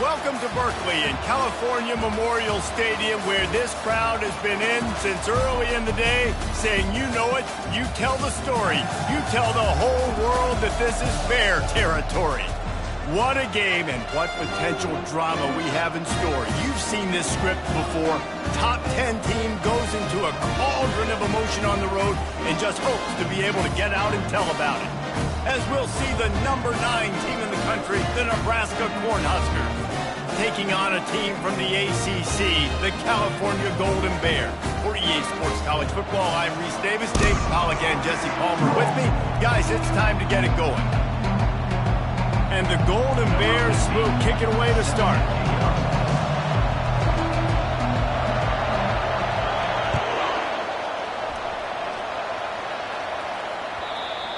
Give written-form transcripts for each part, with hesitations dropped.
Welcome to Berkeley and California Memorial Stadium, where this crowd has been in since early in the day, saying, you know it, you tell the story, you tell the whole world that this is Bear territory. What a game and what potential drama we have in store. You've seen this script before. Top 10 team goes into a cauldron of emotion on the road and just hopes to be able to get out and tell about it. As we'll see the number 9 team in the country, the Nebraska Cornhuskers, taking on a team from the ACC, the California Golden Bears. For EA Sports College Football, I'm Reese Davis, David Pollack, and Jesse Palmer with me. Guys, it's time to get it going. And the Golden Bears will kick it away to start.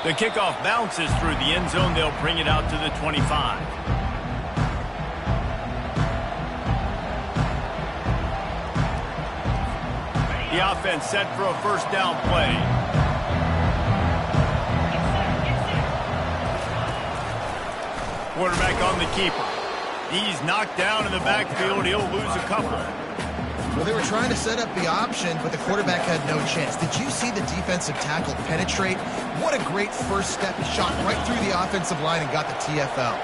The kickoff bounces through the end zone. They'll bring it out to the 25. The offense set for a first down play. Quarterback on the keeper. He's knocked down in the backfield. He'll lose a couple. Well, they were trying to set up the option, but the quarterback had no chance. Did you see the defensive tackle penetrate? What a great first step. He shot right through the offensive line and got the TFL.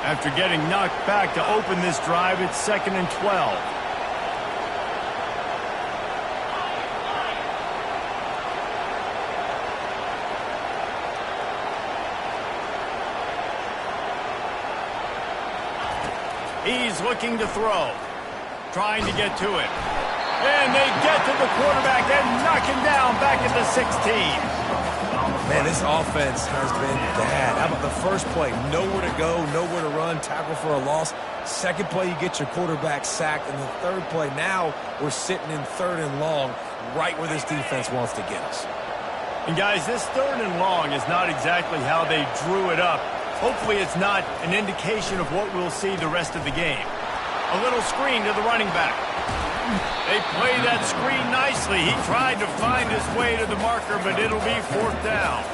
After getting knocked back to open this drive, it's 2nd and 12. He's looking to throw. Trying to get to it. And they get to the quarterback and knock him down back at the 16. Man, this offense has been bad. How about the first play? Nowhere to go, nowhere to run, tackle for a loss. Second play, you get your quarterback sacked. And the third play, now we're sitting in 3rd and long, right where this defense wants to get us. And guys, this 3rd and long is not exactly how they drew it up. Hopefully it's not an indication of what we'll see the rest of the game. A little screen to the running back. They play that screen nicely. He tried to find his way to the marker, but it'll be 4th down.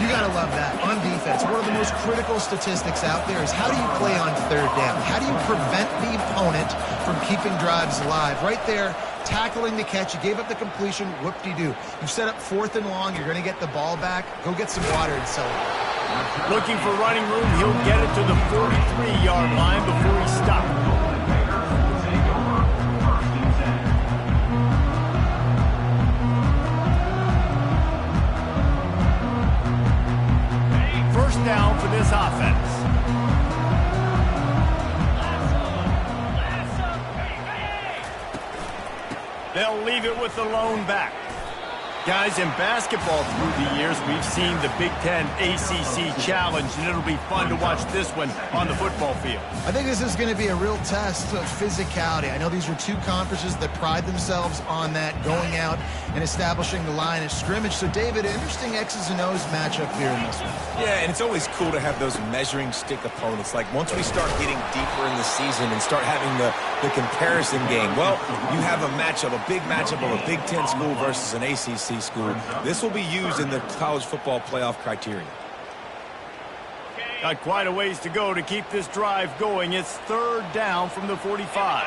You got to love that. On defense, one of the most critical statistics out there is how do you play on 3rd down? How do you prevent the opponent from keeping drives alive? Right there, tackling the catch. You gave up the completion. Whoop-de-doo. You set up 4th and long. You're going to get the ball back. Go get some water and celebrate. Looking for running room. He'll get it to the 43-yard line before he stops. First down for this offense. They'll leave it with the lone back. Guys, in basketball through the years, we've seen the Big Ten ACC Challenge, and it'll be fun to watch this one on the football field. I think this is going to be a real test of physicality. I know these are two conferences that pride themselves on that, going out and establishing the line of scrimmage. So, David, interesting X's and O's matchup here in this one. Yeah, and it's always cool to have those measuring stick opponents. Like, once we start getting deeper in the season and start having the comparison game, well, you have a matchup, a big matchup of a Big Ten school versus an ACC school. This will be used in the college football playoff criteria. Got quite a ways to go to keep this drive going. It's 3rd down from the 45.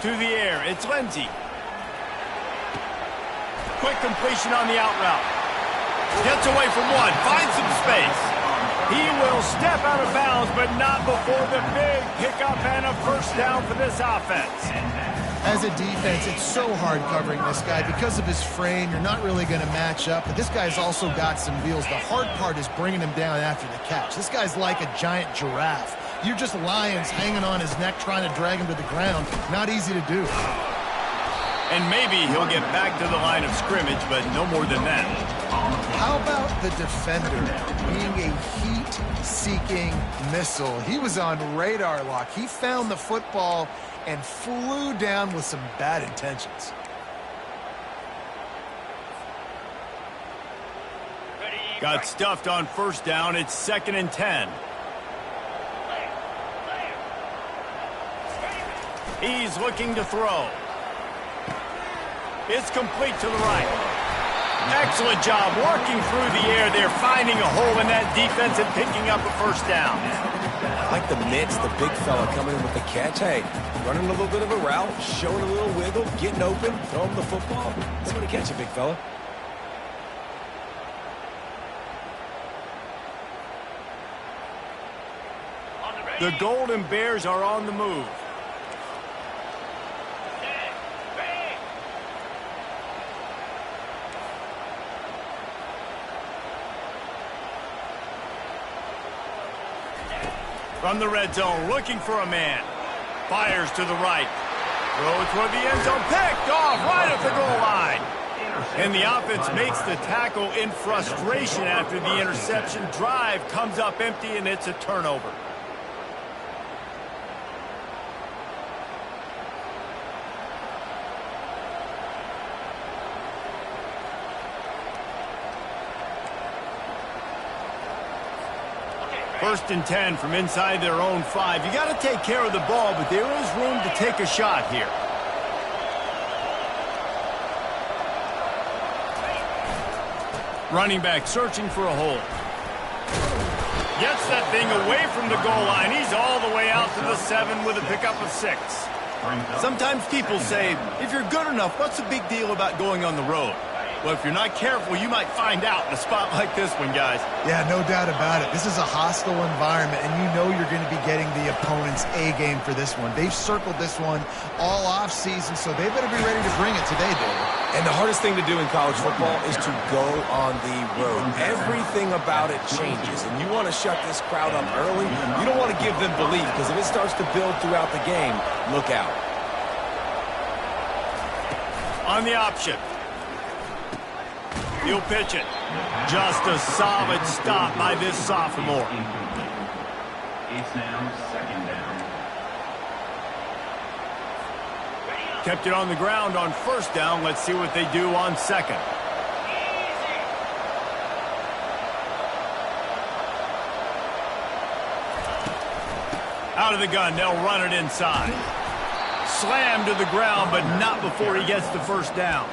To the air, it's Lindsey. Quick completion on the out route. Gets away from one, finds some space. He will step out of bounds, but not before the big pickup and a first down for this offense. As a defense, it's so hard covering this guy. Because of his frame, you're not really going to match up. But this guy's also got some wheels. The hard part is bringing him down after the catch. This guy's like a giant giraffe. You're just lions hanging on his neck trying to drag him to the ground. Not easy to do. And maybe he'll get back to the line of scrimmage, but no more than that. How about the defender being a heat-seeking missile? He was on radar lock. He found the football and flew down with some bad intentions. Got stuffed on first down. It's 2nd and 10. He's looking to throw. It's complete to the right. Excellent job working through the air. They're finding a hole in that defense and picking up a first down. like the mitts, the big fella coming in with the catch. Hey, running a little bit of a route, showing a little wiggle, getting open, throwing the football. Somebody catch it, big fella. The Golden Bears are on the move. From the red zone, looking for a man. Fires to the right. Throw toward the end zone. Picked off right at the goal line. And the offense makes the tackle in frustration after the interception. Drive comes up empty, and it's a turnover. First and 10 from inside their own 5. You got to take care of the ball, but there is room to take a shot here. Running back searching for a hole. Gets that thing away from the goal line. He's all the way out to the 7 with a pickup of 6. Sometimes people say, if you're good enough, what's the big deal about going on the road? Well, if you're not careful, you might find out in a spot like this one, guys. Yeah, no doubt about it. This is a hostile environment, and you know you're going to be getting the opponent's A game for this one. They've circled this one all offseason, so they better be ready to bring it today, David. And the hardest thing to do in college football is to go on the road. Everything about it changes, and you want to shut this crowd up early. You don't want to give them belief, because if it starts to build throughout the game, look out. On the option. He'll pitch it. Just a solid stop by this sophomore. It's now second down. Kept it on the ground on first down. Let's see what they do on second. Out of the gun, they'll run it inside. Slammed to the ground, but not before he gets the first down.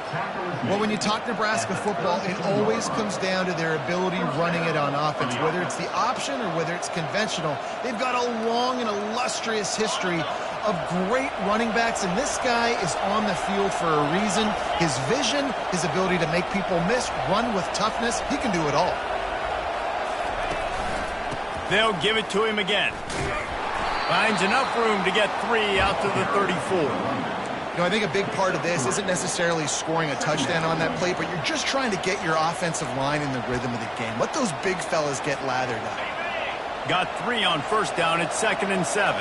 Well, when you talk Nebraska football, it always comes down to their ability running it on offense. Whether it's the option or whether it's conventional, they've got a long and illustrious history of great running backs, and this guy is on the field for a reason. His vision, his ability to make people miss, run with toughness, he can do it all. They'll give it to him again. Finds enough room to get 3 out to the 34. You know, I think a big part of this isn't necessarily scoring a touchdown on that play, but you're just trying to get your offensive line in the rhythm of the game. Let those big fellas get lathered up. Got 3 on first down. It's 2nd and 7.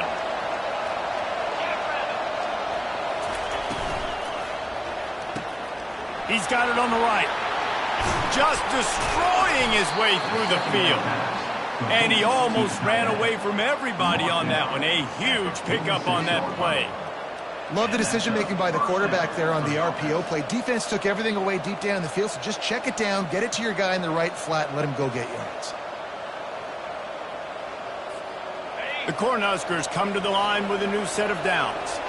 He's got it on the right. Just destroying his way through the field. And he almost ran away from everybody on that one. A huge pickup on that play. Love the decision-making by the quarterback there on the RPO play. Defense took everything away deep down in the field, so just check it down, get it to your guy in the right flat, and let him go get yards. The Cornhuskers come to the line with a new set of downs.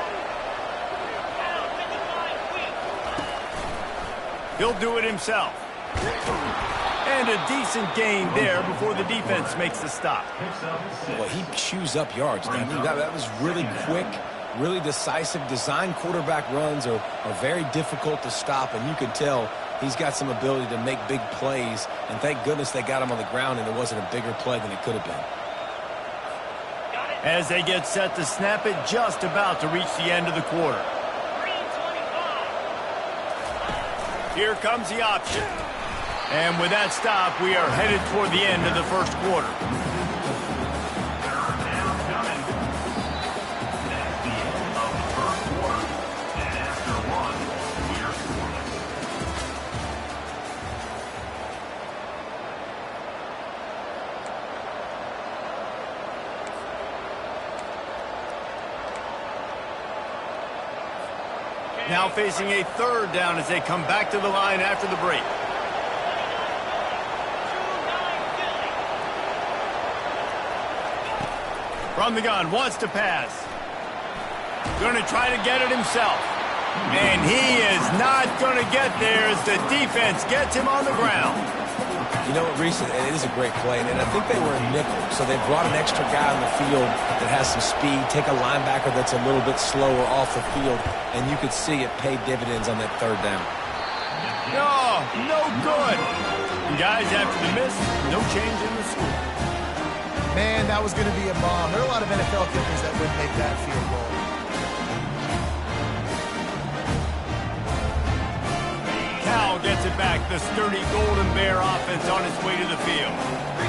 He'll do it himself. And a decent gain there before the defense makes the stop. Well, he chews up yards. I mean, that was really quick, really decisive. Design quarterback runs are very difficult to stop, and you can tell he's got some ability to make big plays. And thank goodness they got him on the ground and it wasn't a bigger play than it could have been. As they get set to snap it, just about to reach the end of the quarter. Here comes the option. And with that stop, we are headed toward the end of the first quarter. Now facing a 3rd down as they come back to the line after the break. From the gun, wants to pass. Going to try to get it himself. And he is not going to get there as the defense gets him on the ground. You know what, Reese, it is a great play, and I think they were in nickel, so they brought an extra guy on the field that has some speed, take a linebacker that's a little bit slower off the field, and you could see it paid dividends on that third down. No, no good. And guys, after the miss, no change in the score. Man, that was going to be a bomb. There are a lot of NFL kickers that wouldn't make that field goal. Cal gets it back. The sturdy Golden Bear offense on its way to the field.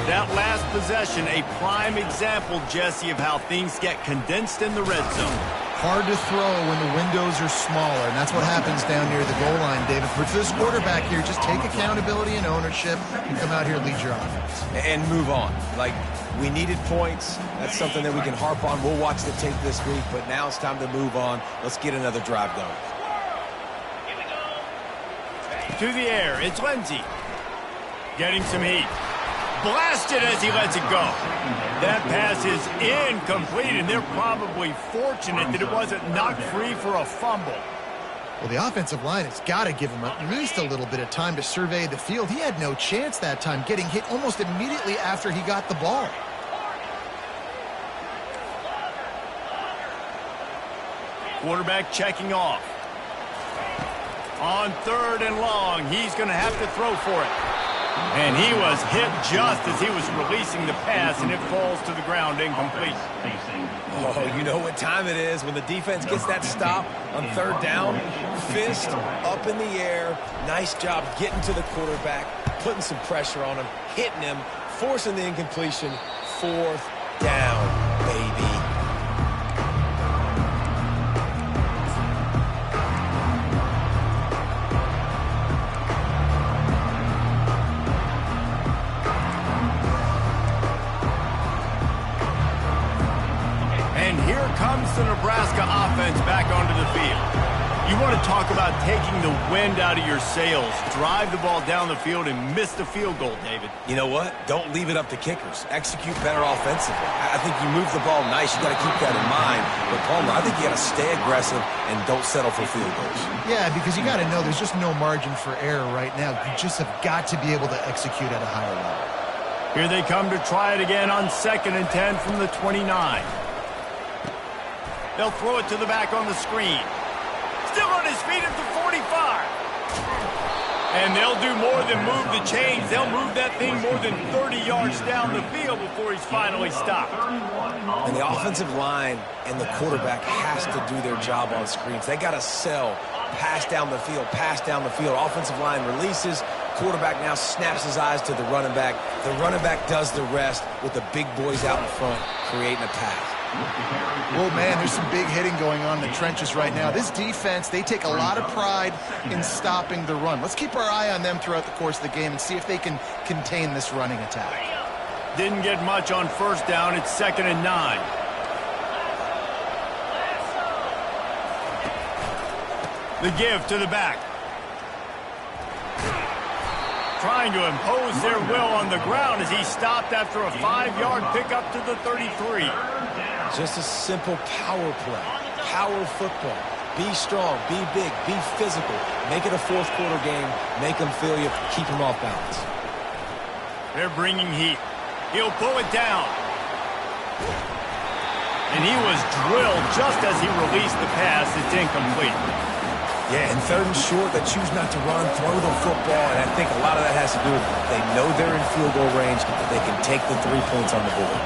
That last possession, a prime example, Jesse, of how things get condensed in the red zone. Hard to throw when the windows are smaller, and that's what happens down near the goal line, David. For this quarterback here, just take accountability and ownership and come out here and lead your offense. And move on. Like, we needed points. That's something that we can harp on. We'll watch the tape this week, but now it's time to move on. Let's get another drive going. To the air, it's Lindsey. Getting some heat. Blasted as he lets it go. That pass is incomplete, and they're probably fortunate that it wasn't knocked free for a fumble. Well, the offensive line has got to give him at least a little bit of time to survey the field. He had no chance that time, getting hit almost immediately after he got the ball. Quarterback checking off. On 3rd and long, he's going to have to throw for it. And he was hit just as he was releasing the pass, and it falls to the ground incomplete. Oh, you know what time it is when the defense gets that stop on 3rd down. Fist up in the air. Nice job getting to the quarterback, putting some pressure on him, hitting him, forcing the incompletion. 4th down, baby. Comes the Nebraska offense back onto the field. You want to talk about taking the wind out of your sails. Drive the ball down the field and miss the field goal, David. You know what? Don't leave it up to kickers. Execute better offensively. I think you move the ball nice. You got to keep that in mind. But, Palmer, I think you got to stay aggressive and don't settle for field goals. Yeah, because you got to know there's just no margin for error right now. You just have got to be able to execute at a higher level. Here they come to try it again on 2nd and 10 from the 29. They'll throw it to the back on the screen. Still on his feet at the 45. And they'll do more than move the chains. They'll move that thing more than 30 yards down the field before he's finally stopped. And the offensive line and the quarterback has to do their job on screens. They got to sell. Pass down the field, pass down the field. Offensive line releases. Quarterback now snaps his eyes to the running back. The running back does the rest with the big boys out in front, creating a pass. Well, man, there's some big hitting going on in the trenches right now. This defense, they take a lot of pride in stopping the run. Let's keep our eye on them throughout the course of the game and see if they can contain this running attack. Didn't get much on 1st down. It's 2nd and 9. The give to the back. Trying to impose their will on the ground as he stopped after a 5-yard pickup to the 33. Just a simple power play. Power football. Be strong, be big, be physical. Make it a 4th quarter game. Make them feel you, keep them off balance. They're bringing heat. He'll pull it down. And he was drilled just as he released the pass. It's incomplete. Yeah, and 3rd and short, they choose not to run, throw the football, and I think a lot of that has to do with they know they're in field goal range, they can take the 3 points on the board.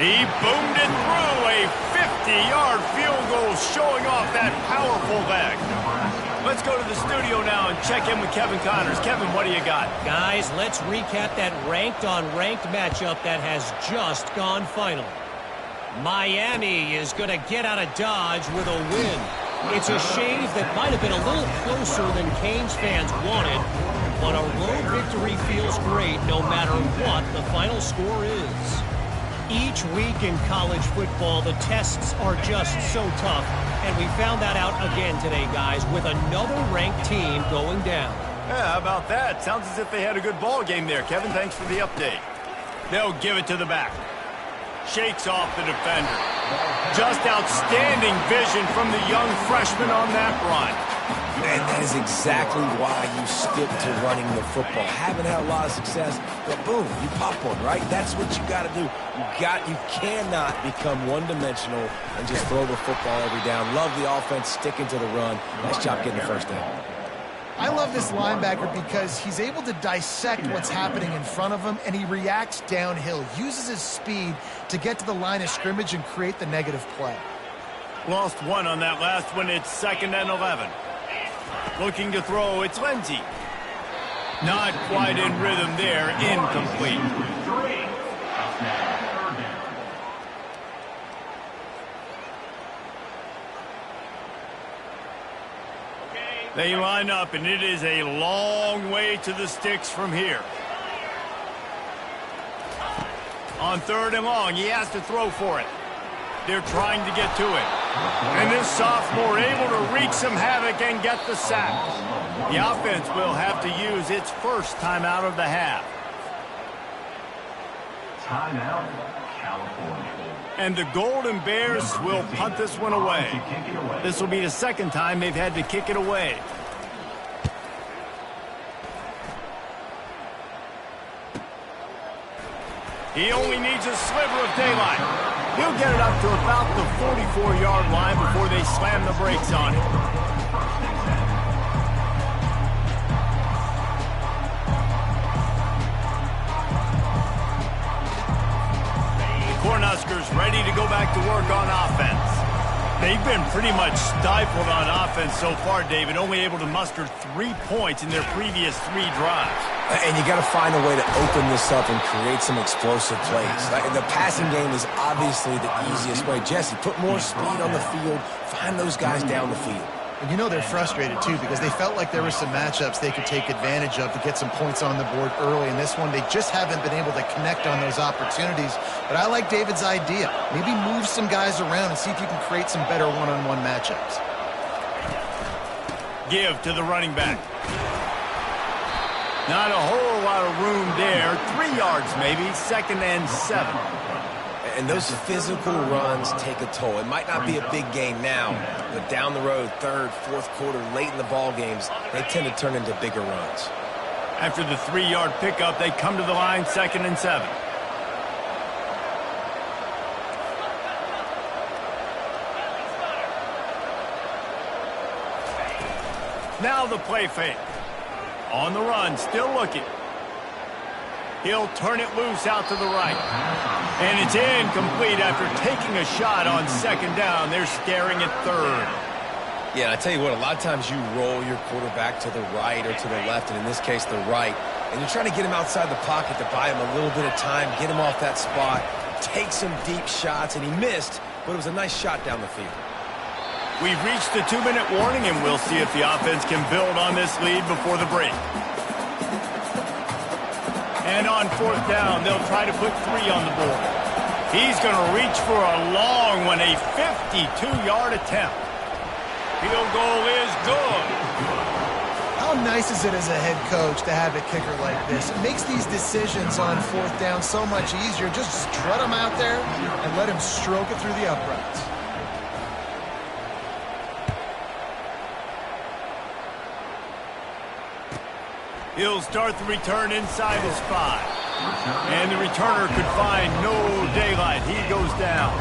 He boomed it through a 50-yard field goal, showing off that powerful leg. Let's go to the studio now and check in with Kevin Connors. Kevin, what do you got? Guys, let's recap that ranked-on-ranked matchup that has just gone final. Miami is going to get out of Dodge with a win. It's a shave that might have been a little closer than Canes fans wanted, but a road victory feels great no matter what the final score is. Each week in college football, the tests are just so tough, and we found that out again today, guys, with another ranked team going down. Yeah, how about that? Sounds as if they had a good ball game there. Kevin, thanks for the update. They'll give it to the back. Shakes off the defender. Just outstanding vision from the young freshman on that run. And that is exactly why you stick to running the football. Haven't had a lot of success, but boom, you pop one, right? That's what you got to do. You cannot become one-dimensional and just throw the football every down. Love the offense, sticking to the run. Nice job getting the first down. I love this linebacker because he's able to dissect what's happening in front of him, and he reacts downhill, uses his speed to get to the line of scrimmage and create the negative play. Lost one on that last one. It's 2nd and 11. Looking to throw, it's Lindsey. Not quite in rhythm there, incomplete. They line up, and it is a long way to the sticks from here. On 3rd and long, he has to throw for it. They're trying to get to it. And this sophomore able to wreak some havoc and get the sack. The offense will have to use its first timeout of the half. Timeout, California. And the Golden Bears will punt this one away. This will be the 2nd time they've had to kick it away. He only needs a sliver of daylight. He'll get it up to about the 44-yard line before they slam the brakes on it. Cornhuskers ready to go back to work on offense. They've been pretty much stifled on offense so far, David, only able to muster 3 points in their previous 3 drives. And you got to find a way to open this up and create some explosive plays. The passing game is obviously the easiest way. Jesse, put more speed on the field. Find those guys down the field. And you know they're frustrated, too, because they felt like there were some matchups they could take advantage of to get some points on the board early. In this one, they just haven't been able to connect on those opportunities. But I like David's idea. Maybe move some guys around and see if you can create some better one-on-one matchups. Give to the running back. Not a whole lot of room there. 3 yards maybe, 2nd and 7. And those physical runs take a toll. It might not be a big game now, but down the road, 3rd, 4th quarter, late in the ball games, they tend to turn into bigger runs. After the 3-yard pickup, they come to the line, 2nd and 7. Now the play fake. On the run, still looking. He'll turn it loose out to the right. And it's incomplete after taking a shot on 2nd down. They're staring at 3rd. Yeah, I tell you what, a lot of times you roll your quarterback to the right or to the left, and in this case, the right. And you're trying to get him outside the pocket to buy him a little bit of time, get him off that spot, take some deep shots, and he missed, but it was a nice shot down the field. We've reached the 2-minute warning, and we'll see if the offense can build on this lead before the break. And on 4th down, they'll try to put 3 on the board. He's going to reach for a long one, a 52-yard attempt. Field goal is good. How nice is it as a head coach to have a kicker like this? It makes these decisions on 4th down so much easier. Just strut him out there and let him stroke it through the uprights. He'll start the return inside his 5. And the returner could find no daylight. He goes down.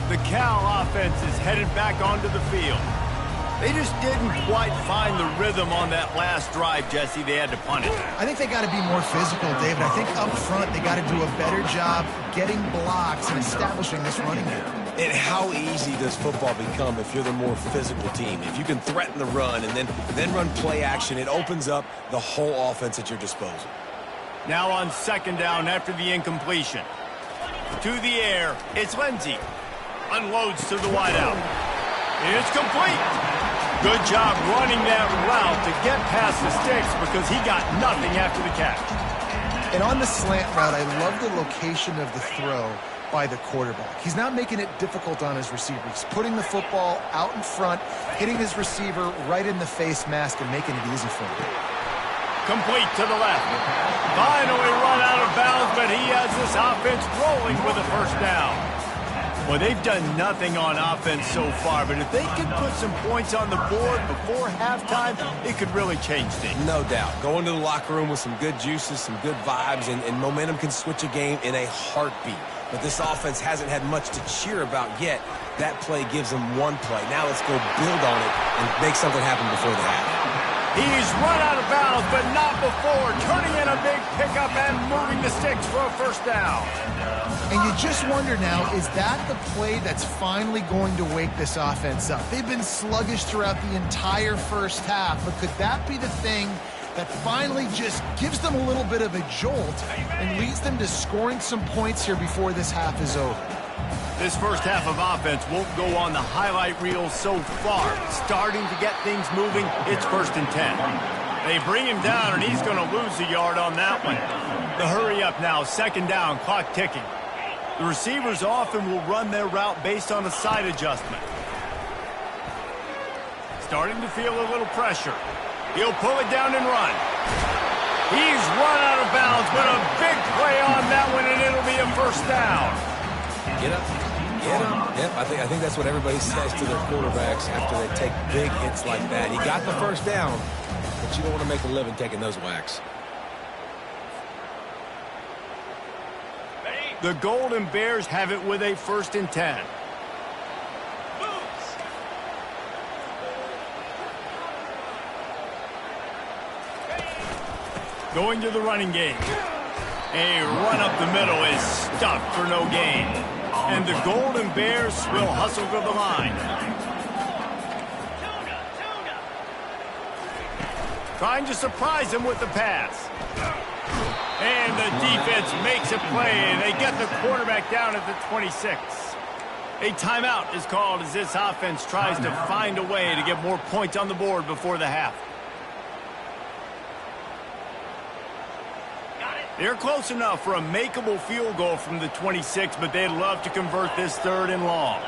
The Cal offense is headed back onto the field. They just didn't quite find the rhythm on that last drive, Jesse. They had to punt it. I think they got to be more physical, David. I think up front they got to do a better job getting blocks and establishing this running game. And how easy does football become if you're the more physical team? If you can threaten the run and then run play action, it opens up the whole offense at your disposal. Now on 2nd down after the incompletion. To the air, it's Lindsey. Unloads to the wideout. It's complete. Good job running that route to get past the sticks because he got nothing after the catch. And on the slant route, I love the location of the throw by the quarterback. He's not making it difficult on his receiver. He's putting the football out in front, hitting his receiver right in the face mask and making it easy for him. Complete to the left. Finally run out of bounds, but he has this offense rolling with a first down. Well, they've done nothing on offense so far, but if they could put some points on the board before halftime, it could really change things. No doubt. Go into the locker room with some good juices, some good vibes, and momentum can switch a game in a heartbeat. But this offense hasn't had much to cheer about yet. That play gives them one play. Now let's go build on it and make something happen before the half. He's run out of bounds, but not before. Turning in a big pickup and moving the sticks for a first down. And you just wonder now, is that the play that's finally going to wake this offense up? They've been sluggish throughout the entire first half, but could that be the thing that finally just gives them a little bit of a jolt and leads them to scoring some points here before this half is over? This first half of offense won't go on the highlight reel so far. Starting to get things moving, it's 1st and 10. They bring him down, and he's going to lose a yard on that one. The hurry up now, 2nd down, clock ticking. The receivers often will run their route based on a side adjustment. Starting to feel a little pressure. He'll pull it down and run. He's run out of bounds, but a big play on that one, and it'll be a first down. Get up. Get up. Yep, I think that's what everybody says to their quarterbacks after they take big hits like that. He got the first down, but you don't want to make a living taking those whacks. The Golden Bears have it with a 1st and 10. Going to the running game. A run up the middle is stuffed for no gain. And the Golden Bears will hustle to the line. Trying to surprise him with the pass. And the defense makes a play, and they get the quarterback down at the 26. A timeout is called as this offense tries to find a way to get more points on the board before the half. They're close enough for a makeable field goal from the 26, but they'd love to convert this 3rd and long.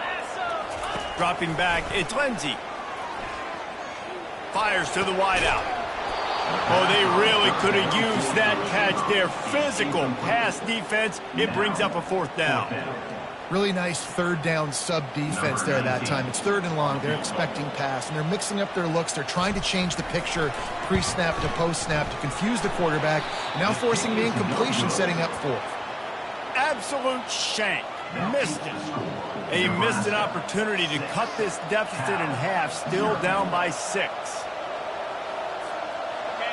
Dropping back, it's Lindsey. Fires to the wideout. Oh, they really could have used that catch there. Physical pass defense. It brings up a 4th down. Really nice 3rd down sub-defense there that time. It's 3rd and long. They're expecting pass, and they're mixing up their looks. They're trying to change the picture pre-snap to post-snap to confuse the quarterback, now forcing the incompletion, setting up 4th. Absolute shank. Missed it. They missed an opportunity to cut this deficit in half, still down by 6.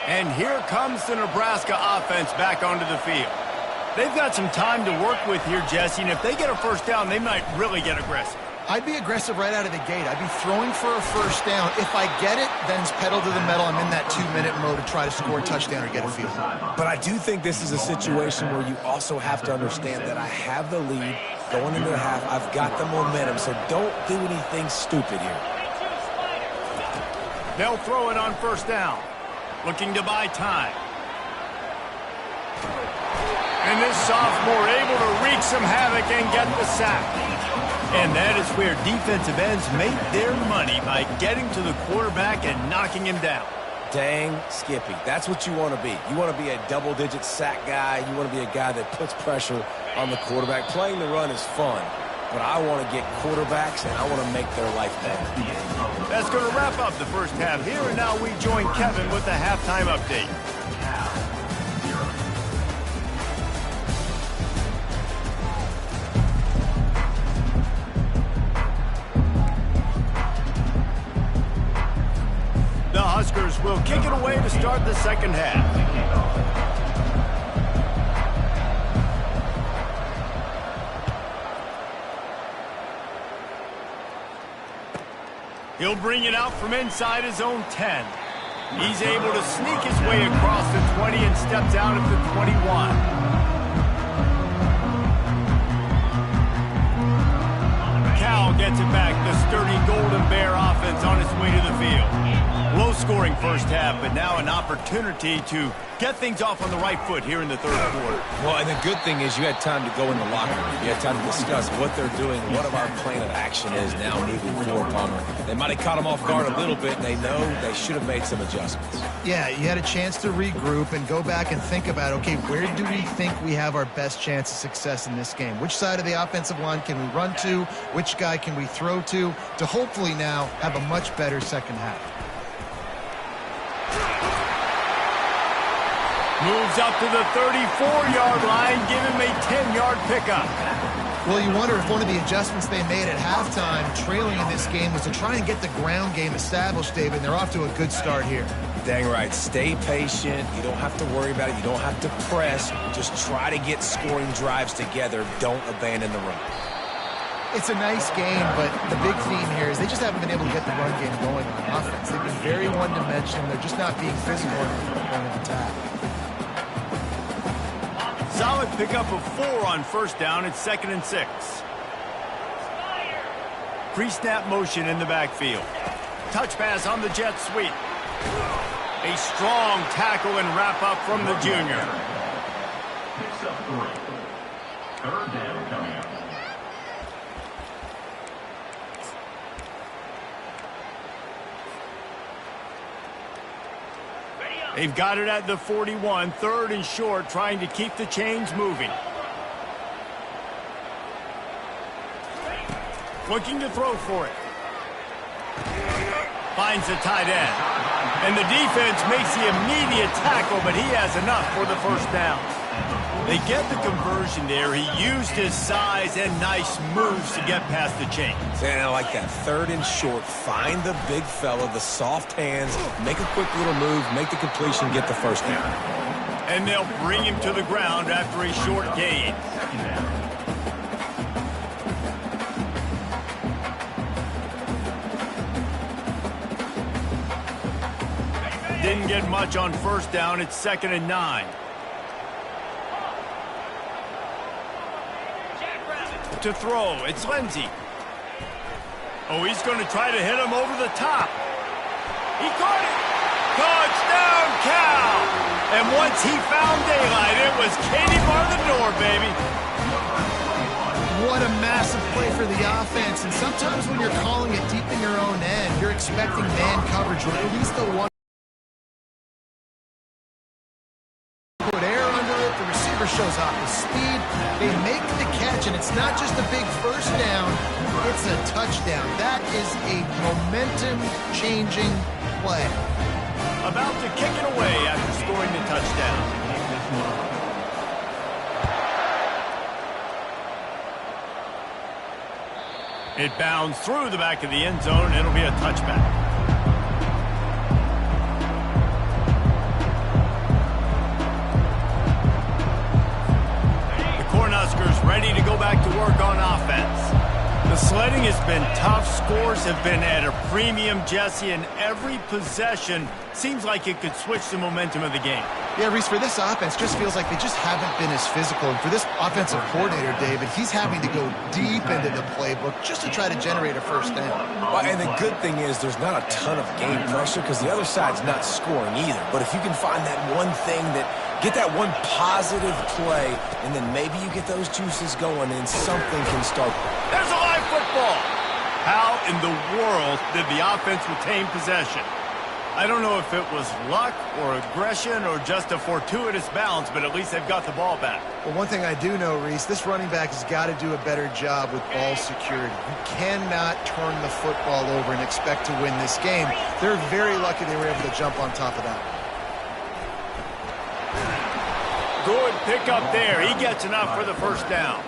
And here comes the Nebraska offense back onto the field. They've got some time to work with here, Jesse, and if they get a first down, they might really get aggressive. I'd be aggressive right out of the gate. I'd be throwing for a first down. If I get it, then it's pedal to the metal. I'm in that 2-minute mode to try to score a touchdown or get a field goal. But I do think this is a situation where you also have to understand that I have the lead going into the half. I've got the momentum, so don't do anything stupid here. They'll throw it on first down. Looking to buy time. And this sophomore able to wreak some havoc and get the sack. And that is where defensive ends make their money, by getting to the quarterback and knocking him down. Dang Skippy. That's what you want to be. You want to be a double-digit sack guy. You want to be a guy that puts pressure on the quarterback. Playing the run is fun, but I want to get quarterbacks, and I want to make their life better. That's going to wrap up the first half here, and now we join Kevin with the halftime update. The Huskers will kick it away to start the second half. He'll bring it out from inside his own 10. He's able to sneak his way across the 20 and steps out at the 21. Cal gets it back. The sturdy Golden Bear offense on its way to the field. Low-scoring first half, but now an opportunity to get things off on the right foot here in the third quarter. Well, and the good thing is you had time to go in the locker room. You had time to discuss what they're doing, what of our plan of action is now moving forward, Palmer. They might have caught them off guard a little bit, and they know they should have made some adjustments. Yeah, you had a chance to regroup and go back and think about, okay, where do we think we have our best chance of success in this game? Which side of the offensive line can we run to? Which guy can we throw to hopefully now have a much better second half? Moves up to the 34-yard line, give him a 10-yard pickup. Well, you wonder if one of the adjustments they made at halftime, trailing in this game, was to try and get the ground game established, David. They're off to a good start here. Dang right. Stay patient. You don't have to worry about it. You don't have to press. Just try to get scoring drives together. Don't abandon the run. It's a nice game, but the big theme here is they just haven't been able to get the run game going on offense. They've been very one-dimensional. They're just not being physical enough at the point of attack. Solid pickup of 4 on first down. It's 2nd and 6. Pre-snap motion in the backfield. Touch pass on the jet sweep. A strong tackle and wrap up from the junior. Picks up 3. 3rd down coming up. They've got it at the 41, 3rd and short, trying to keep the chains moving. Looking to throw for it. Finds the tight end. And the defense makes the immediate tackle, but he has enough for the first down. They get the conversion there. He used his size and nice moves to get past the chains. And I like that 3rd and short. Find the big fella, the soft hands, make a quick little move, make the completion, get the first down. And they'll bring him to the ground after a short gain. Didn't get much on first down. It's 2nd and 9. To throw, it's Lindsey. Oh, he's going to try to hit him over the top. He caught it. Touchdown, Cal. And once he found daylight, it was Katie bar the door, baby. What a massive play for the offense. And sometimes when you're calling it deep in your own end, you're expecting man coverage, or at least the one. Put air under it. The receiver shows off his speed. They make the catch, and it's not just a big first down. It's a touchdown. That is a momentum-changing play. About to kick it away after scoring the touchdown. It bounds through the back of the end zone. It'll be a touchback. Cornhuskers ready to go back to work on offense. The sledding has been tough. Scores have been at a premium, Jesse, and every possession seems like it could switch the momentum of the game. Yeah, Reese, for this offense, just feels like they just haven't been as physical. And for this offensive coordinator, David, he's having to go deep into the playbook just to try to generate a first down. Well, and the good thing is there's not a ton of game pressure because the other side's not scoring either. But if you can find that one thing get that one positive play, and then maybe you get those juices going and something can start. There's a live football. How in the world did the offense retain possession? I don't know if it was luck or aggression or just a fortuitous bounce, but at least they've got the ball back. Well, one thing I do know, Reese, this running back has got to do a better job with ball security. You cannot turn the football over and expect to win this game. They're very lucky they were able to jump on top of that. Good pickup there. He gets enough for the first down.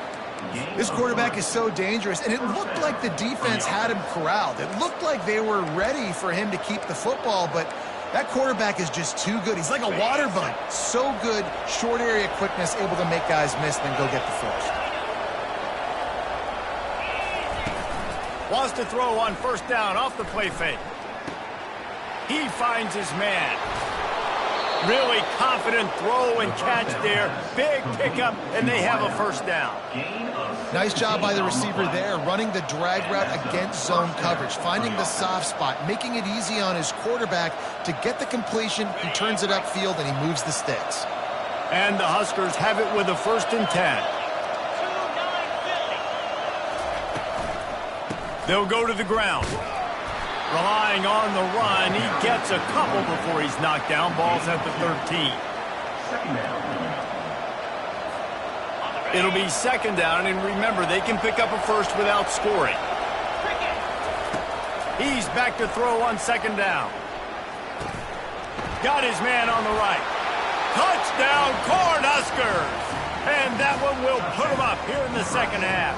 This quarterback is so dangerous, and it looked like the defense had him corralled. It looked like they were ready for him to keep the football, but that quarterback is just too good. He's like a water bug. So good, short area quickness, able to make guys miss, then go get the first. Wants to throw on first down off the play fake. He finds his man. Really confident throw and catch there. Big pickup, and they have a first down. Nice job by the receiver there, running the drag route against zone coverage, finding the soft spot, making it easy on his quarterback to get the completion. He turns it upfield, and he moves the sticks. And the Huskers have it with a 1st and 10. They'll go to the ground. Relying on the run, he gets a couple before he's knocked down. Ball's at the 13. It'll be 2nd down, and remember, they can pick up a first without scoring. He's back to throw on 2nd down. Got his man on the right. Touchdown, Cornhuskers! And that one will put him up here in the 2nd half.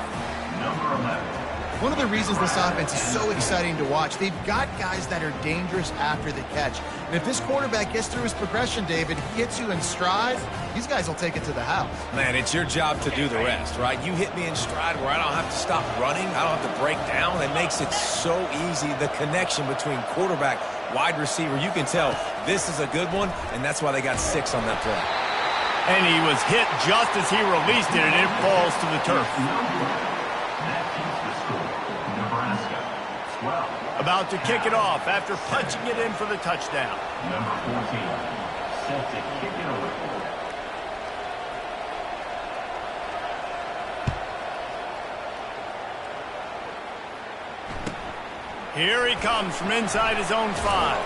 Number 11. One of the reasons this offense is so exciting to watch, they've got guys that are dangerous after the catch. And if this quarterback gets through his progression, David, hits you in stride, these guys will take it to the house. Man, it's your job to do the rest, right? You hit me in stride where I don't have to stop running. I don't have to break down. That makes it so easy. The connection between quarterback, wide receiver, you can tell this is a good one, and that's why they got 6 on that play. And he was hit just as he released it, and it falls to the turf. That keeps the score. Nebraska, 12. About to kick it off after punching it in for the touchdown. Number 14, set to kick it away. Here he comes from inside his own 5.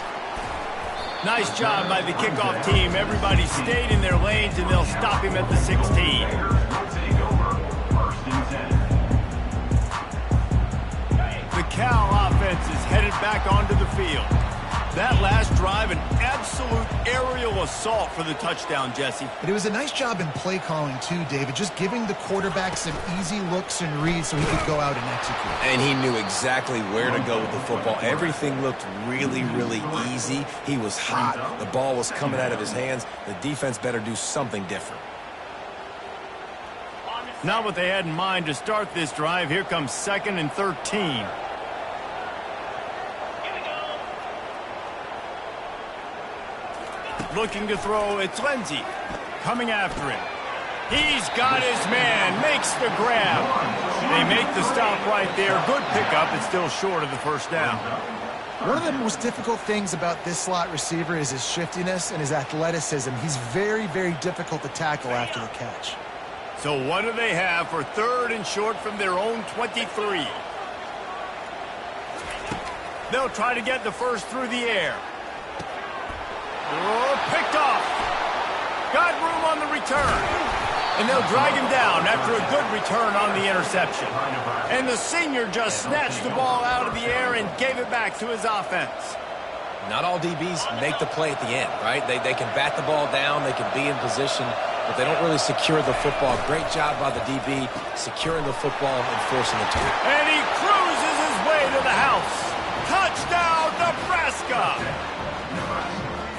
Nice job by the kickoff team. Everybody stayed in their lanes, and they'll stop him at the 16. Will take over 1st and 10. The Cal offense is headed back onto the field. That last drive, an absolute aerial assault for the touchdown, Jesse. But it was a nice job in play calling, too, David, just giving the quarterback some easy looks and reads so he could go out and execute. And he knew exactly where to go with the football. Everything looked really, really easy. He was hot. The ball was coming out of his hands. The defense better do something different. Not what they had in mind to start this drive. Here comes 2nd and 13. Looking to throw, it's Lindsey. Coming after him. He's got his man, makes the grab. They make the stop right there. Good pickup. It's still short of the 1st down. One of the most difficult things about this slot receiver is his shiftiness and his athleticism. He's very, very difficult to tackle after the catch. So what do they have for 3rd and short from their own 23? They'll try to get the first through the air. Oh, picked off. Got room on the return. And they'll drag him down after a good return on the interception. And the senior just snatched the ball out of the air and gave it back to his offense. Not all DBs make the play at the end, right? They can bat the ball down, they can be in position, but they don't really secure the football. Great job by the DB securing the football and forcing the turn. And he cruises his way to the house. Touchdown, Nebraska!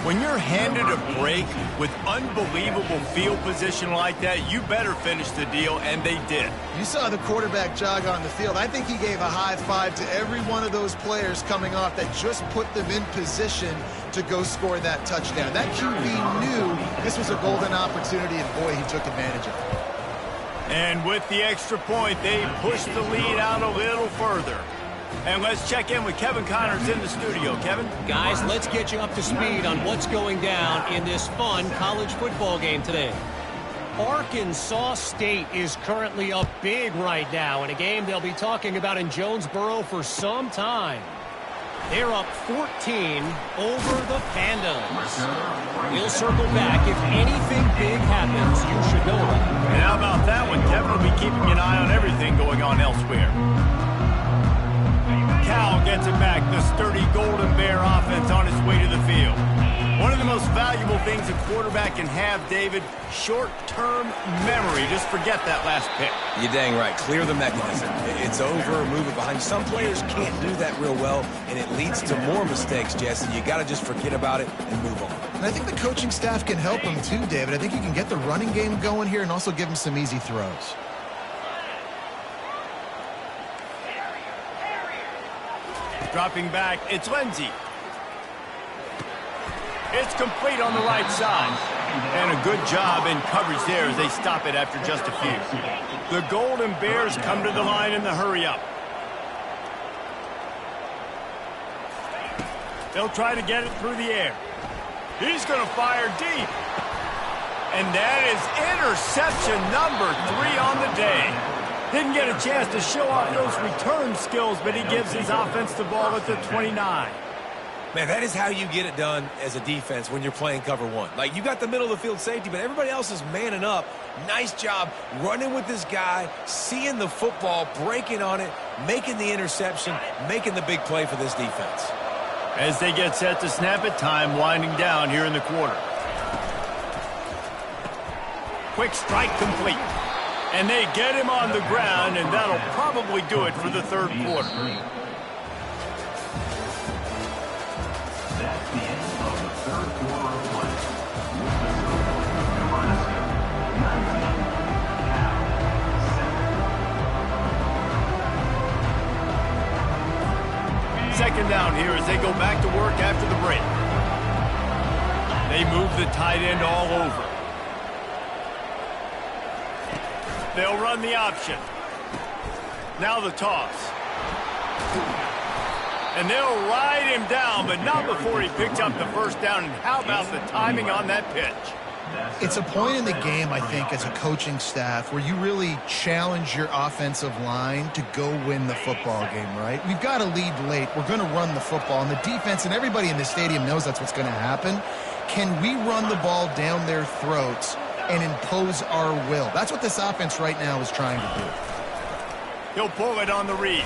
When you're handed a break with unbelievable field position like that, you better finish the deal, and they did. You saw the quarterback jog on the field. I think he gave a high five to every one of those players coming off that just put them in position to go score that touchdown. That QB knew this was a golden opportunity, and boy, he took advantage of it. And with the extra point, they pushed the lead out a little further. And let's check in with Kevin Connors in the studio. Kevin? Guys, let's get you up to speed on what's going down in this fun college football game today. Arkansas State is currently up big right now in a game they'll be talking about in Jonesboro for some time. They're up 14 over the Pandas. We'll circle back. If anything big happens, you should know about it. And how about that one? Kevin will be keeping an eye on everything going on elsewhere. Cal gets it back. The sturdy Golden Bear offense on its way to the field. One of the most valuable things a quarterback can have, David, short-term memory. Just forget that last pick. You're dang right. Clear the mechanism. It's over, move it behind you. Some players can't do that real well, and it leads to more mistakes, Jesse. You got to just forget about it and move on. And I think the coaching staff can help him too, David. I think you can get the running game going here and also give him some easy throws. Dropping back, it's Lindsey. It's complete on the right side. And a good job in coverage there as they stop it after just a few. The Golden Bears come to the line in the hurry-up. They'll try to get it through the air. He's going to fire deep. And that is interception number 3 on the day. Didn't get a chance to show off those return skills, but he gives his offense the ball at the 29. Man, that is how you get it done as a defense when you're playing cover 1. Like, you got the middle of the field safety, but everybody else is manning up. Nice job running with this guy, seeing the football, breaking on it, making the interception, making the big play for this defense. As they get set to snap it, time winding down here in the quarter. Quick strike complete. And they get him on the ground, and that'll probably do it for the third quarter. That's the end of the third quarter of play. Nebraska, 19, Cal, 7. Second down here as they go back to work after the break. They move the tight end all over. They'll run the option. Now the toss. And they'll ride him down, but not before he picks up the first down. And how about the timing on that pitch? It's a point in the game, I think, as a coaching staff where you really challenge your offensive line to go win the football game, right? We've got to lead late. We're going to run the football. And the defense and everybody in the stadium knows that's what's going to happen. Can we run the ball down their throats and impose our will? That's what this offense right now is trying to do. He'll pull it on the read.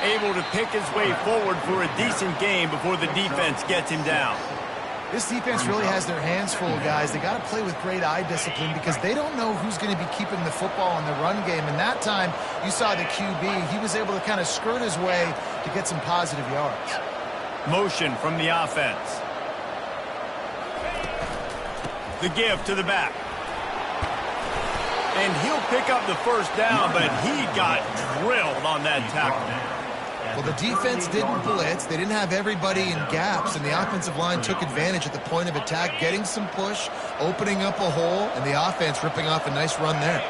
Able to pick his way forward for a decent game before the defense gets him down. This defense really has their hands full, guys. They got to play with great eye discipline because they don't know who's going to be keeping the football in the run game. And that time, you saw the QB. He was able to kind of skirt his way to get some positive yards. Motion from the offense. The give to the back. And he'll pick up the first down, but he got drilled on that tackle. Well, the defense didn't blitz. They didn't have everybody in gaps, and the offensive line took advantage at the point of attack, getting some push, opening up a hole, and the offense ripping off a nice run there.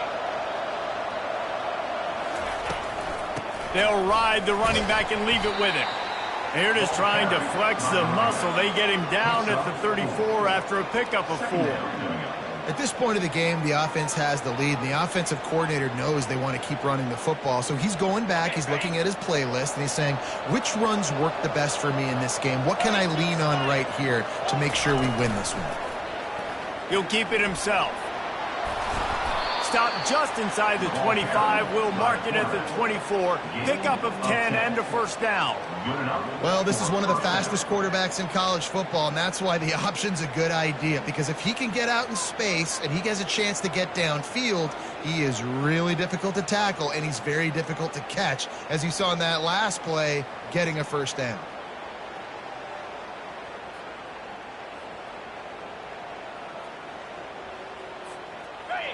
They'll ride the running back and leave it with him. Here it is trying to flex the muscle. They get him down at the 34 after a pickup of 4. At this point of the game, the offense has the lead, and the offensive coordinator knows they want to keep running the football. So he's going back, he's looking at his playlist, and he's saying, which runs work the best for me in this game? What can I lean on right here to make sure we win this one? He'll keep it himself. Stop just inside the 25. We'll mark it at the 24. Pickup of 10 and a first down. Well, this is one of the fastest quarterbacks in college football, and that's why the option's a good idea. Because if he can get out in space and he has a chance to get downfield, he is really difficult to tackle, and he's very difficult to catch, as you saw in that last play, getting a first down.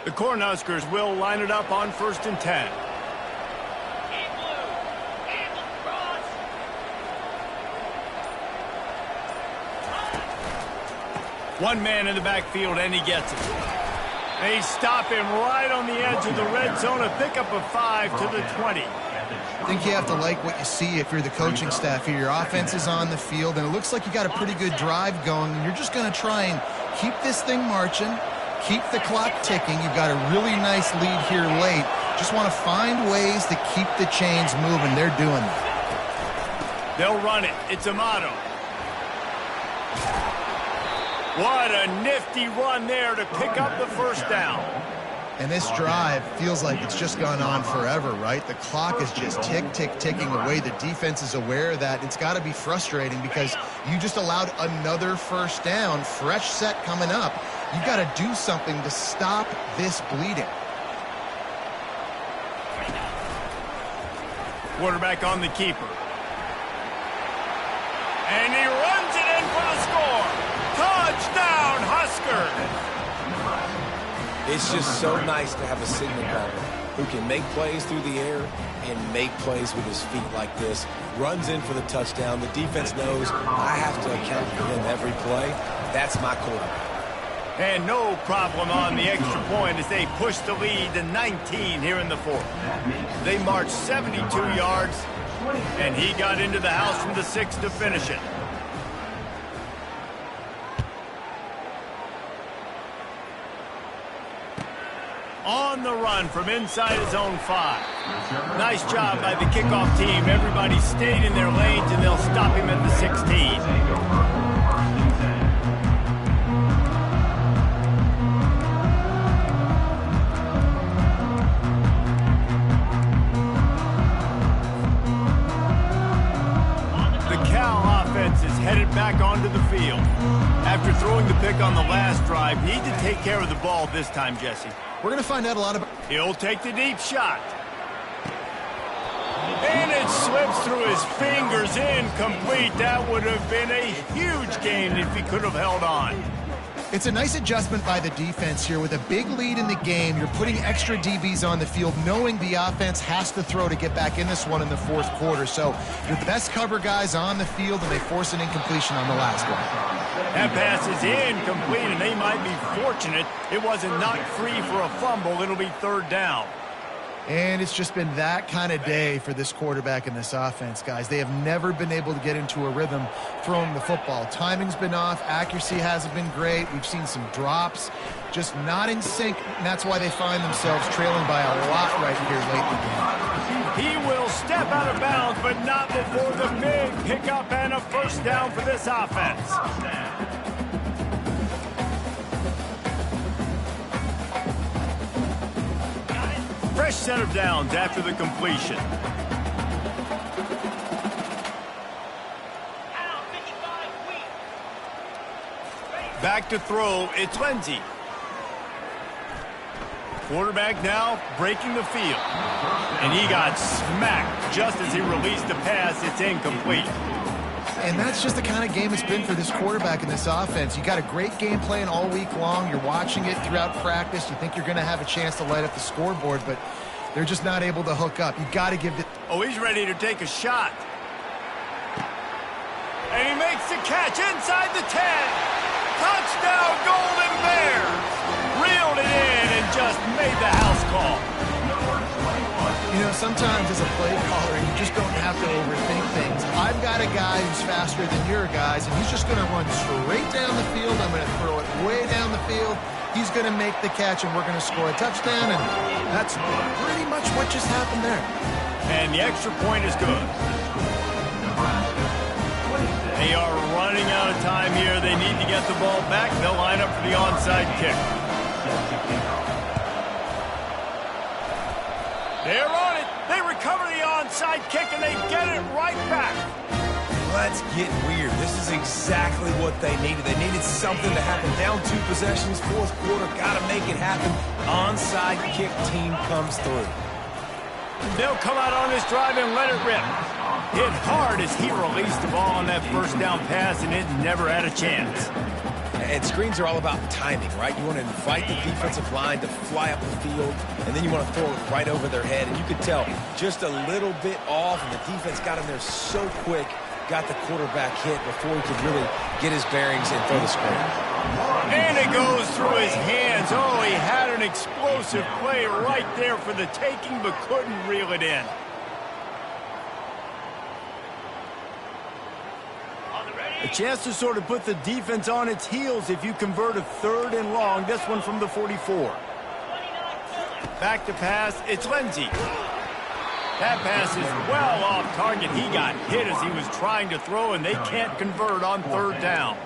The Cornhuskers will line it up on 1st and 10. One man in the backfield, and he gets it. They stop him right on the edge of the red zone. A pickup of 5 to the 20. I think you have to like what you see if you're the coaching staff here. Your offense is on the field, and it looks like you got a pretty good drive going. And you're just going to try and keep this thing marching. Keep the clock ticking. You've got a really nice lead here late. Just want to find ways to keep the chains moving. They're doing that. They'll run it. It's Amato. What a nifty run there to pick up the first down. And this drive feels like it's just gone on forever, right? The clock is just ticking away. The defense is aware of that. It's got to be frustrating because you just allowed another first down, fresh set coming up. You've got to do something to stop this bleeding. Quarterback on the keeper. And he runs it in for the score. Touchdown, Huskers! It's just so nice to have a signal caller who can make plays through the air and make plays with his feet like this. Runs in for the touchdown. The defense knows I have to account for him every play. That's my quarterback. And no problem on the extra point as they push the lead to 19 here in the fourth. They marched 72 yards, and he got into the house from the 6 to finish it. On the run from inside his own 5. Nice job by the kickoff team. Everybody stayed in their lanes, and they'll stop him at the 16. Is headed back onto the field. After throwing the pick on the last drive, need to take care of the ball this time, Jesse. We're going to find out a lot about... He'll take the deep shot. And it slips through his fingers, incomplete. That would have been a huge gain if he could have held on. It's a nice adjustment by the defense here. With a big lead in the game, you're putting extra DBs on the field, knowing the offense has to throw to get back in this one in the fourth quarter. So your best cover guys on the field, and they force an incompletion on the last one. That pass is incomplete, and they might be fortunate it wasn't knocked free for a fumble. It'll be third down. And it's just been that kind of day for this quarterback and this offense, guys. They have never been able to get into a rhythm throwing the football. Timing's been off. Accuracy hasn't been great. We've seen some drops, just not in sync, and that's why they find themselves trailing by a lot right here late in the game. He will step out of bounds, but not before the big pickup and a first down for this offense. Fresh set of downs after the completion. Back to throw, it's Lindsey. Quarterback now breaking the field. And he got smacked just as he released the pass. It's incomplete. And that's just the kind of game it's been for this quarterback and this offense. You got a great game plan all week long. You're watching it throughout practice. You think you're going to have a chance to light up the scoreboard, but they're just not able to hook up. You got to give it. Oh, he's ready to take a shot. And he makes the catch inside the 10. Touchdown, Golden Bears. Reeled it in and just made the house call. You know, sometimes as a play caller, you just don't have to overthink things. I've got a guy who's faster than your guys, and he's just going to run straight down the field. I'm going to throw it way down the field. He's going to make the catch, and we're going to score a touchdown, and that's pretty much what just happened there. And the extra point is good. They are running out of time here. They need to get the ball back. They'll line up for the onside kick. They're on it. They recover the onside kick, and they get it right back. Let's get weird. This is exactly what they needed. They needed something to happen. Down 2 possessions, fourth quarter. Got to make it happen. Onside kick team comes through. They'll come out on this drive and let it rip. Hit hard as he released the ball on that first down pass, and it never had a chance. And screens are all about timing, right? You want to invite the defensive line to fly up the field, and then you want to throw it right over their head. And you could tell just a little bit off, and the defense got him there so quick, got the quarterback hit before he could really get his bearings and throw the screen. And it goes through his hands. Oh, he had an explosive play right there for the taking, but couldn't reel it in. A chance to sort of put the defense on its heels if you convert a 3rd and long. This one from the 44. Back to pass. It's Lindsey. That pass is well off target. He got hit as he was trying to throw, and they can't convert on 3rd down.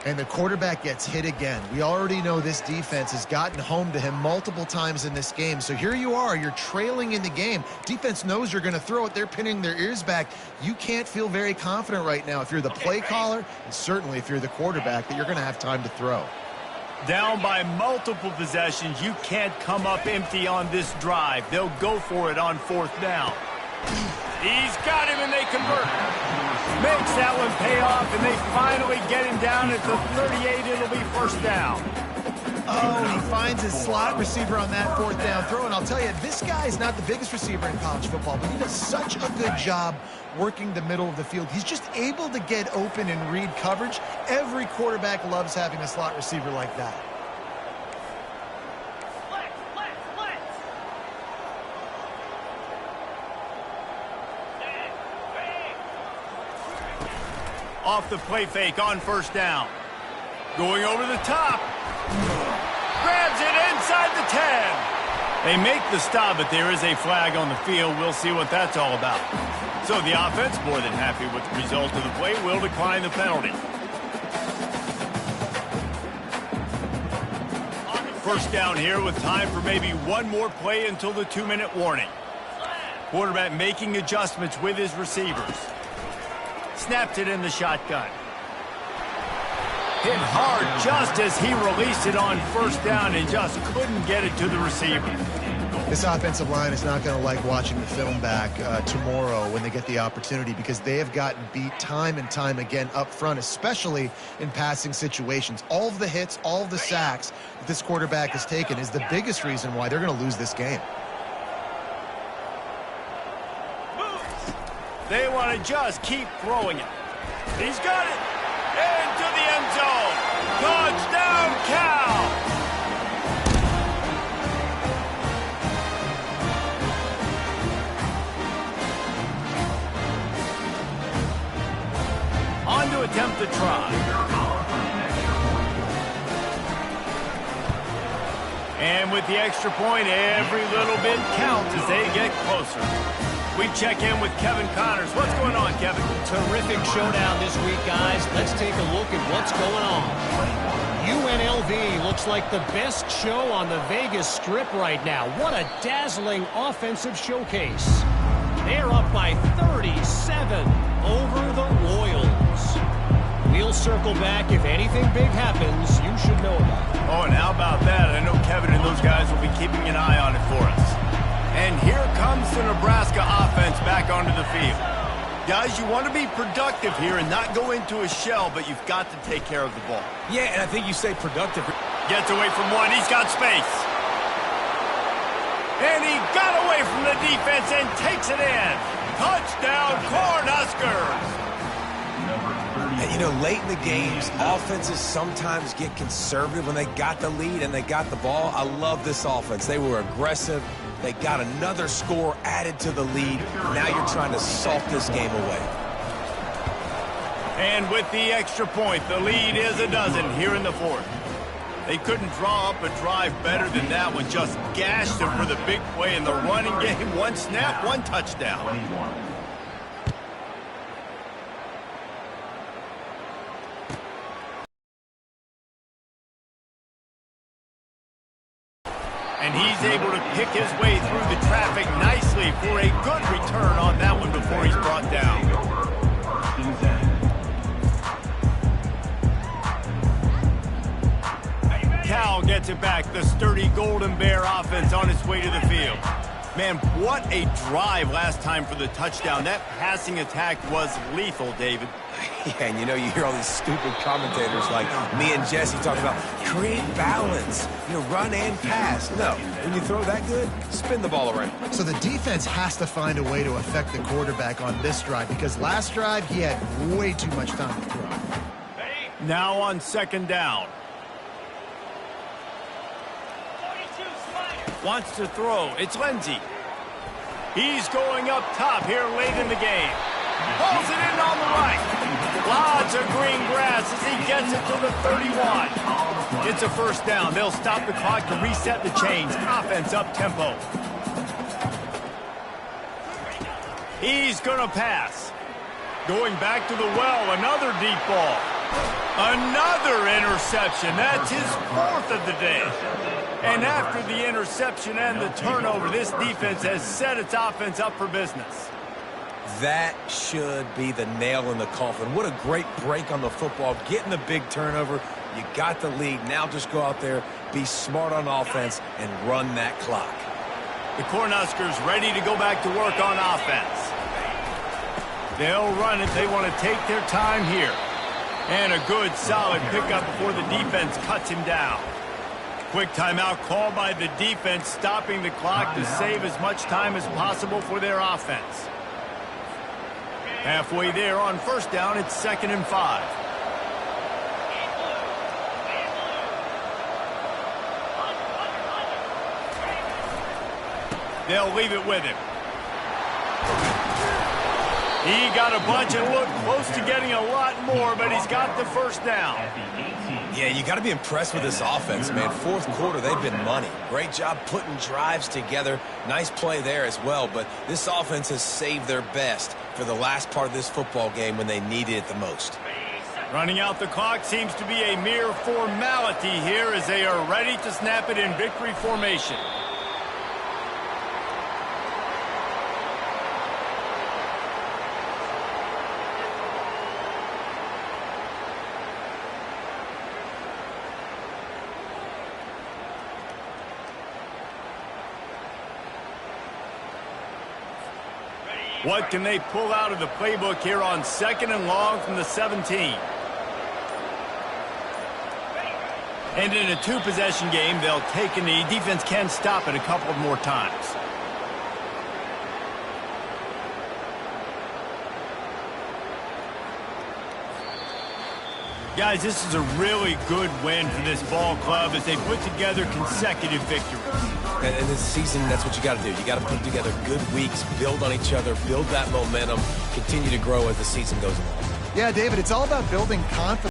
And the quarterback gets hit again. We already know this defense has gotten home to him multiple times in this game. So here you are, you're trailing in the game. Defense knows you're going to throw it. They're pinning their ears back. You can't feel very confident right now if you're the play caller, and certainly if you're the quarterback, that you're going to have time to throw. Down by multiple possessions, you can't come up empty on this drive. They'll go for it on 4th down. He's got him, and they convert. Makes that one pay off, and they finally get him down at the 38. It'll be first down. Oh, he finds his slot receiver on that fourth down throw. And I'll tell you, this guy is not the biggest receiver in college football, but he does such a good job working the middle of the field. He's just able to get open and read coverage. Every quarterback loves having a slot receiver like that. Off the play fake on first down. Going over the top. Grabs it inside the 10. They make the stop, but there is a flag on the field. We'll see what that's all about. So the offense, more than happy with the result of the play, will decline the penalty. First down here with time for maybe one more play until the 2-minute warning. Quarterback making adjustments with his receivers. Snapped it in the shotgun. Hit hard just as he released it on first down and just couldn't get it to the receiver. This offensive line is not going to like watching the film back tomorrow when they get the opportunity, because they have gotten beat time and time again up front, especially in passing situations. All of the hits, all of the sacks that this quarterback has taken is the biggest reason why they're going to lose this game. They want to just keep throwing it. He's got it. Into the end zone. Touchdown, Cal. On to attempt the try. And with the extra point, every little bit counts as they get closer. We check in with Kevin Connors. What's going on, Kevin? Terrific showdown this week, guys. Let's take a look at what's going on. UNLV looks like the best show on the Vegas Strip right now. What a dazzling offensive showcase. They're up by 37 over the Royals. We'll circle back. If anything big happens, you should know about it. Oh, and how about that? I know Kevin and those guys will be keeping an eye on it for us. And here comes the Nebraska offense back onto the field. Guys, you want to be productive here and not go into a shell, but you've got to take care of the ball. Yeah, and I think you say productive. Gets away from one. He's got space. And he got away from the defense and takes it in. Touchdown, Cornhuskers. And, you know, late in the games, offenses sometimes get conservative when they got the lead and they got the ball. I love this offense. They were aggressive. They got another score added to the lead. Now you're trying to salt this game away. And with the extra point, the lead is a dozen here in the fourth. They couldn't draw up a drive better than that one. Just gashed them for the big play in the running game. One snap, one touchdown. And he's able to pick his way through the traffic nicely for a good return on that one before he's brought down. Cal gets it back. The sturdy Golden Bear offense on its way to the field. Man, what a drive last time for the touchdown. That passing attack was lethal, David. Yeah, and you know, you hear all these stupid commentators like me and Jesse talking about create balance, you know, run and pass. No, when you throw that good, spin the ball around. So the defense has to find a way to affect the quarterback on this drive, because last drive he had way too much time to throw. Now on second down. Wants to throw. It's Lindsey. He's going up top here late in the game. Pulls it in on the right. Lots of green grass as he gets it to the 31. It's a first down. They'll stop the clock to reset the chains. Offense up tempo. He's going to pass. Going back to the well. Another deep ball. Another interception. That's his fourth of the day. And after the interception and the turnover, this defense has set its offense up for business. That should be the nail in the coffin. What a great break on the football. Getting the big turnover. You got the lead. Now just go out there, be smart on offense, and run that clock. The Cornhuskers ready to go back to work on offense. They'll run it. They want to take their time here. And a good, solid pickup before the defense cuts him down. Quick timeout called by the defense, stopping the clock to save as much time as possible for their offense. Halfway there on first down, it's 2nd and 5. They'll leave it with him. He got a bunch and looked close to getting a lot more, but he's got the first down. Yeah, you got to be impressed with this offense, man. Fourth quarter, they've been money. Great job putting drives together. Nice play there as well, but this offense has saved their best for the last part of this football game when they needed it the most. Running out the clock seems to be a mere formality here as they are ready to snap it in victory formation. What can they pull out of the playbook here on 2nd and long from the 17? And in a two-possession game, they'll take a knee. Defense can stop it a couple more times. Guys, this is a really good win for this ball club as they put together consecutive victories. And this season, that's what you got to do. You got to put together good weeks, build on each other, build that momentum, continue to grow as the season goes along. Yeah, David, it's all about building confidence.